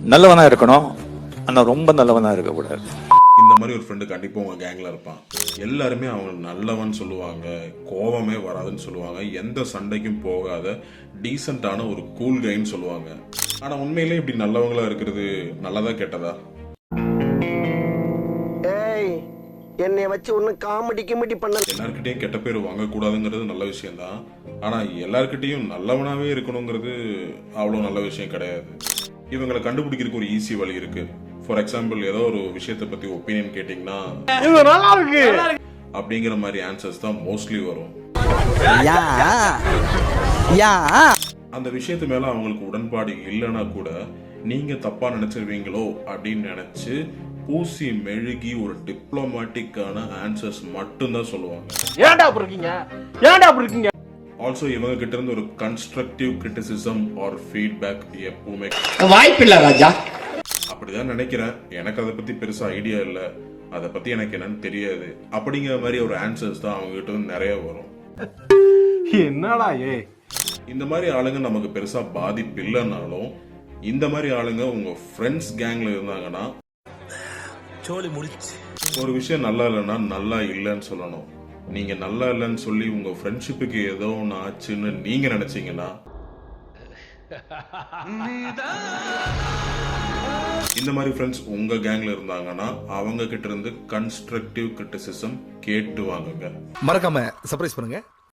நல்லவனா இருக்கணும், ஆனா ரொம்ப நல்லவனா இருக்கக்கூடாது. இந்த மாதிரி ஒரு ஃப்ரெண்டு கண்டிப்பாக உங்கள் கேங்கில் இருப்பான். எல்லாருமே அவங்க நல்லவன் சொல்லுவாங்க, கோபமே வராதுன்னு சொல்லுவாங்க, எந்த சண்டைக்கும் போகாத டீசெண்டான ஒரு கூல் கைன்னு சொல்லுவாங்க. ஆனால் உண்மையிலே இப்படி நல்லவங்களா இருக்கிறது நல்லதா கெட்டதா? என்னை வச்சு ஒன்னும் காமெடி கிமெடி பண்ண. எல்லார்கிட்டையும் கெட்ட பேர் வாங்கக்கூடாதுங்கிறது நல்ல விஷயம்தான். ஆனால் எல்லார்கிட்டையும் நல்லவனாகவே இருக்கணுங்கிறது அவ்வளோ நல்ல விஷயம் கிடையாது. இவங்களை கண்டுபிடிக்கிறதுக்கு ஒரு ஈஸி வழி இருக்கு. ஃபார் எக்ஸாம்பிள், ஏதோ ஒரு விஷயத்தை பற்றி ஒப்பீனியன் கேட்டிங்கன்னா அப்படிங்கிற மாதிரி ஆன்சர்ஸ் தான் மோஸ்ட்லி வரும். அந்த விஷயத்து மேலே அவங்களுக்கு உடன்பாடு இல்லைன்னா கூட நீங்கள் தப்பாக நினச்சிருவீங்களோ அப்படின்னு நினச்சி பூசி மெழுகி ஒரு டிப்ளமேட்டிக்கான ஆன்சர்ஸ் மட்டும்தான் சொல்லுவாங்க. ஆல்சோ இவங்க கிட்ட இருந்து ஒரு கன்ஸ்ட்ரக்டிவ் கிரிட்டிசிசம் ஆர் ஃபீட்பேக் எப்பவுமே வாய்ப்பில்லை ராஜா. அப்படிதான் நினைக்கிறேன். எனக்கு அதை பத்தி பெருசா ஐடியா இல்லை, அதை பத்தி எனக்கு என்னன்னு தெரியாது அப்படிங்கிற மாதிரி ஒரு ஆன்சர்ஸ் தான் அவங்க கிட்ட இருந்து நிறைய வரும். என்னடா இந்த மாதிரி ஆளுங்க நமக்கு பெருசா பாதிப்பு இல்லைன்னாலும் இந்த மாதிரி ஆளுங்க உங்க ஃப்ரெண்ட்ஸ் கேங்ல இருந்தாங்கன்னா ஒரு விஷயம் நல்லா இல்லைன்னா நல்லா இல்லைன்னு சொல்லணும். நீங்க நல்லா இல்லைன்னு சொல்லி உங்க ஃப்ரெண்ட்ஷிப்புக்கு ஏதோ ஒன்று ஆச்சுன்னு நீங்க நினைச்சீங்கன்னா இந்த மாதிரி ஃப்ரெண்ட்ஸ் உங்க கேங்ல இருந்தாங்கன்னா அவங்க கிட்ட இருந்து கன்ஸ்ட்ரக்டிவ் கிரிட்டிசிசம் கேட்டு வாங்குங்க. மறக்காம சர்ப்ரைஸ் பண்ணுங்க.